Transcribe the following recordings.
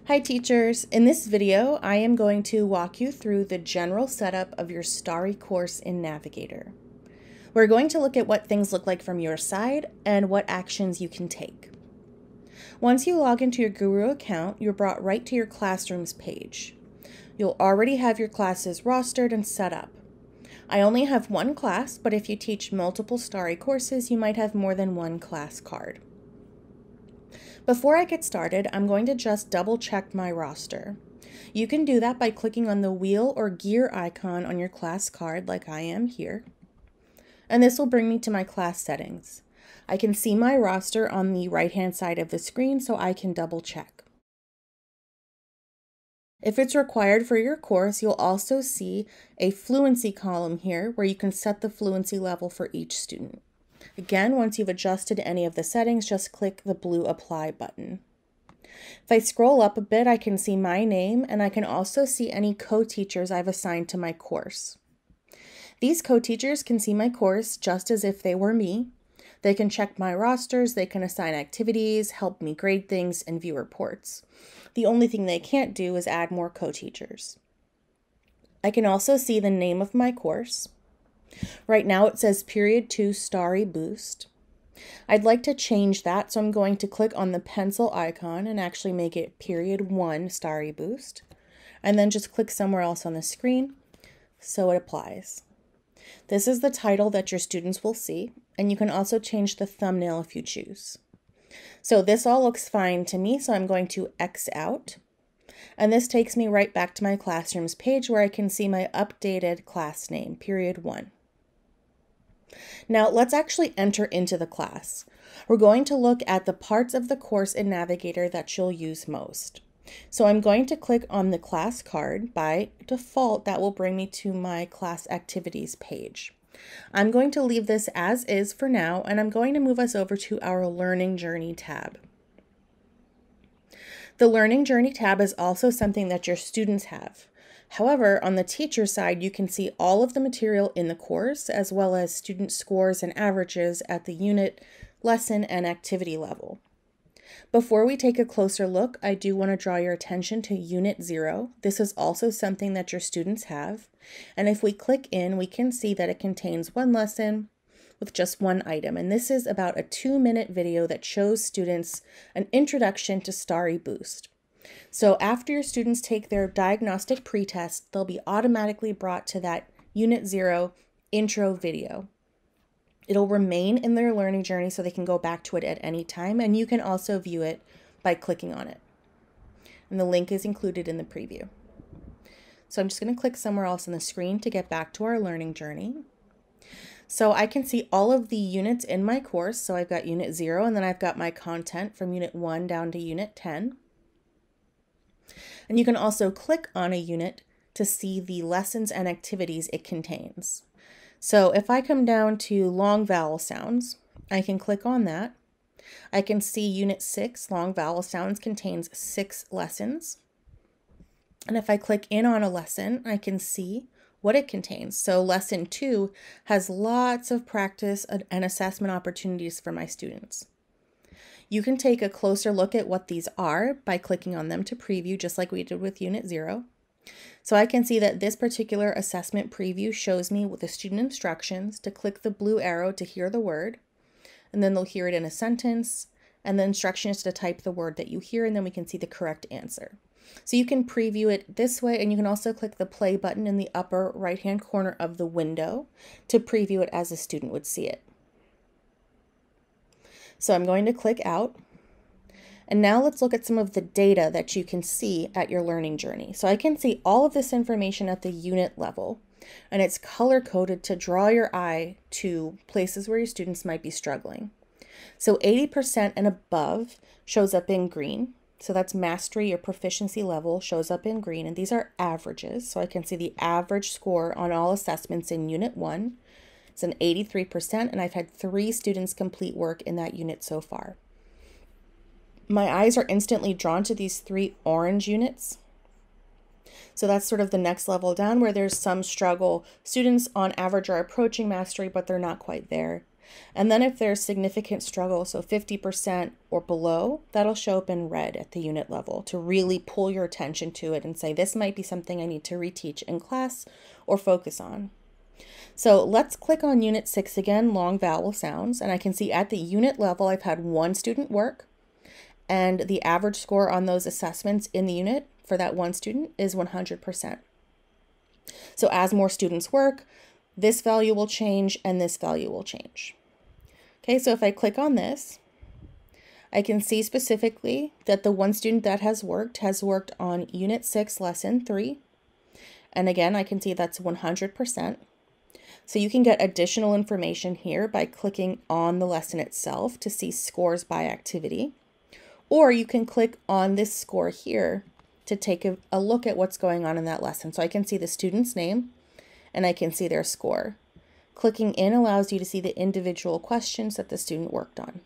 Hi teachers! In this video, I am going to walk you through the general setup of your Starry course in Navigator. We're going to look at what things look like from your side and what actions you can take. Once you log into your Gooru account, you're brought right to your classrooms page. You'll already have your classes rostered and set up. I only have one class, but if you teach multiple Starry courses, you might have more than one class card. Before I get started, I'm going to just double check my roster. You can do that by clicking on the wheel or gear icon on your class card like I am here. And this will bring me to my class settings. I can see my roster on the right-hand side of the screen so I can double check. If it's required for your course, you'll also see a fluency column here where you can set the fluency level for each student. Again, once you've adjusted any of the settings, just click the blue apply button. If I scroll up a bit, I can see my name and I can also see any co-teachers I've assigned to my course. These co-teachers can see my course just as if they were me. They can check my rosters, they can assign activities, help me grade things, and view reports. The only thing they can't do is add more co-teachers. I can also see the name of my course. Right now it says Period 2 Starry Boost. I'd like to change that, so I'm going to click on the pencil icon and actually make it Period 1 Starry Boost, and then just click somewhere else on the screen so it applies. This is the title that your students will see, and you can also change the thumbnail if you choose. So this all looks fine to me, so I'm going to X out. And this takes me right back to my classrooms page where I can see my updated class name, Period 1. Now let's actually enter into the class. We're going to look at the parts of the course in Navigator that you'll use most. So I'm going to click on the class card. By default, that will bring me to my class activities page. I'm going to leave this as is for now, and I'm going to move us over to our Learning Journey tab. The Learning Journey tab is also something that your students have. However, on the teacher side, you can see all of the material in the course, as well as student scores and averages at the unit, lesson, and activity level. Before we take a closer look, I do want to draw your attention to Unit 0. This is also something that your students have. And if we click in, we can see that it contains one lesson with just one item. And this is about a 2-minute video that shows students an introduction to Starry Boost. So after your students take their diagnostic pretest, they'll be automatically brought to that Unit 0 intro video. It'll remain in their learning journey so they can go back to it at any time, and you can also view it by clicking on it. And the link is included in the preview. So I'm just going to click somewhere else on the screen to get back to our learning journey. So I can see all of the units in my course. So I've got Unit 0, and then I've got my content from Unit 1 down to Unit 10. And you can also click on a unit to see the lessons and activities it contains. So if I come down to long vowel sounds, I can click on that. I can see Unit 6, long vowel sounds, contains 6 lessons. And if I click in on a lesson, I can see what it contains. So Lesson 2 has lots of practice and assessment opportunities for my students. You can take a closer look at what these are by clicking on them to preview, just like we did with Unit 0. So I can see that this particular assessment preview shows me with the student instructions to click the blue arrow to hear the word, and then they'll hear it in a sentence, and the instruction is to type the word that you hear, and then we can see the correct answer. So you can preview it this way, and you can also click the play button in the upper right-hand corner of the window to preview it as a student would see it. So I'm going to click out. And now let's look at some of the data that you can see at your learning journey. So I can see all of this information at the unit level, and it's color-coded to draw your eye to places where your students might be struggling. So 80% and above shows up in green. So that's mastery or proficiency level shows up in green, and these are averages. So I can see the average score on all assessments in Unit 1. It's an 83%, and I've had 3 students complete work in that unit so far. My eyes are instantly drawn to these 3 orange units. So that's sort of the next level down where there's some struggle. Students on average are approaching mastery, but they're not quite there. And then if there's significant struggle, so 50% or below, that'll show up in red at the unit level to really pull your attention to it and say, this might be something I need to reteach in class or focus on. So let's click on Unit 6 again, long vowel sounds, and I can see at the unit level I've had one student work, and the average score on those assessments in the unit for that one student is 100%. So as more students work, this value will change and this value will change. Okay, so if I click on this, I can see specifically that the one student that has worked on Unit 6, Lesson 3. And again, I can see that's 100%. So you can get additional information here by clicking on the lesson itself to see scores by activity. Or you can click on this score here to take a look at what's going on in that lesson. So I can see the student's name and I can see their score. Clicking in allows you to see the individual questions that the student worked on.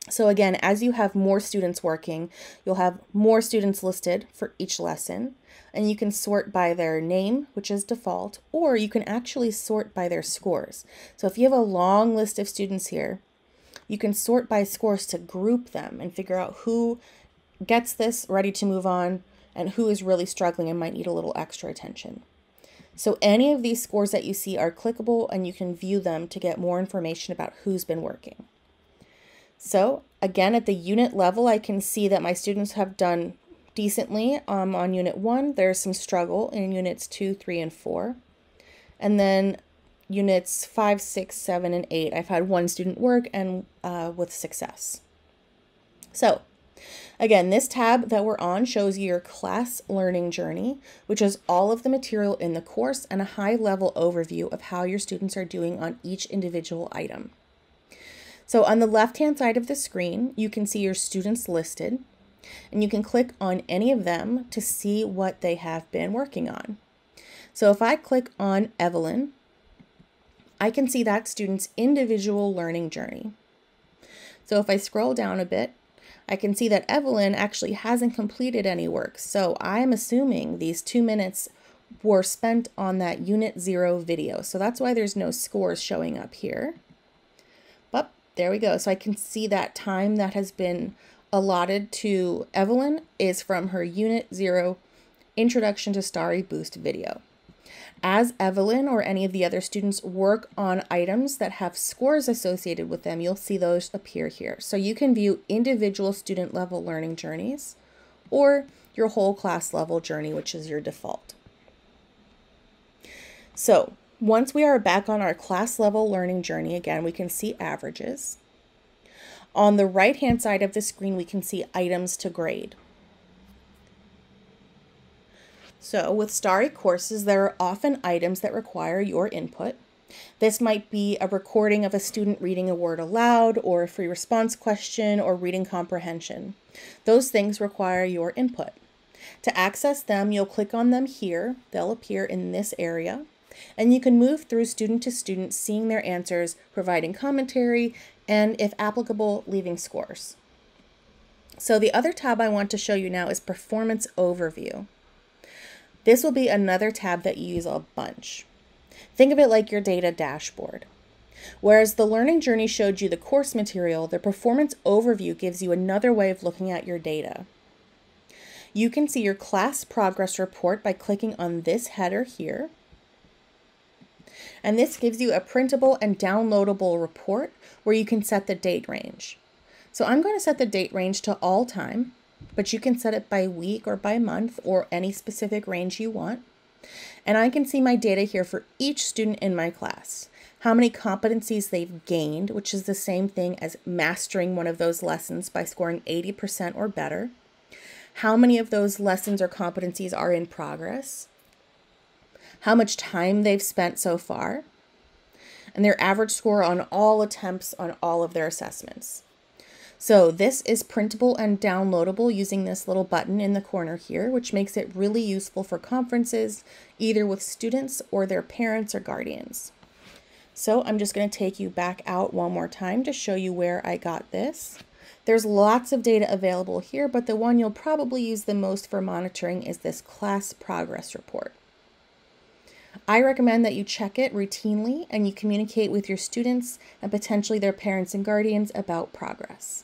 So again, as you have more students working, you'll have more students listed for each lesson, and you can sort by their name, which is default, or you can actually sort by their scores. So if you have a long list of students here, you can sort by scores to group them and figure out who gets this, ready to move on, and who is really struggling and might need a little extra attention. So any of these scores that you see are clickable, and you can view them to get more information about who's been working. So again, at the unit level, I can see that my students have done decently on Unit 1. There's some struggle in Units 2, 3, and 4. And then Units 5, 6, 7, and 8, I've had one student work and with success. So again, this tab that we're on shows you your class learning journey, which is all of the material in the course and a high-level overview of how your students are doing on each individual item. So on the left-hand side of the screen, you can see your students listed, and you can click on any of them to see what they have been working on. So if I click on Evelyn, I can see that student's individual learning journey. So if I scroll down a bit, I can see that Evelyn actually hasn't completed any work. So I'm assuming these 2 minutes were spent on that Unit 0 video. So that's why there's no scores showing up here. But there we go. So I can see that time that has been allotted to Evelyn is from her Unit 0 Introduction to Starry Boost video. As Evelyn or any of the other students work on items that have scores associated with them, you'll see those appear here. So you can view individual student level learning journeys or your whole class level journey, which is your default. So once we are back on our class level learning journey, again, we can see averages. On the right-hand side of the screen, we can see items to grade. So with Starry courses, there are often items that require your input. This might be a recording of a student reading a word aloud, or a free response question, or reading comprehension. Those things require your input. To access them, you'll click on them here. They'll appear in this area. And you can move through student to student, seeing their answers, providing commentary, and if applicable, leaving scores. So the other tab I want to show you now is Performance Overview. This will be another tab that you use a bunch. Think of it like your data dashboard. Whereas the learning journey showed you the course material, the performance overview gives you another way of looking at your data. You can see your class progress report by clicking on this header here. And this gives you a printable and downloadable report where you can set the date range. So I'm going to set the date range to all time, but you can set it by week or by month or any specific range you want. And I can see my data here for each student in my class. How many competencies they've gained, which is the same thing as mastering one of those lessons by scoring 80% or better. How many of those lessons or competencies are in progress. How much time they've spent so far. And their average score on all attempts on all of their assessments. So this is printable and downloadable using this little button in the corner here, which makes it really useful for conferences, either with students or their parents or guardians. So I'm just going to take you back out one more time to show you where I got this. There's lots of data available here, but the one you'll probably use the most for monitoring is this class progress report. I recommend that you check it routinely and you communicate with your students and potentially their parents and guardians about progress.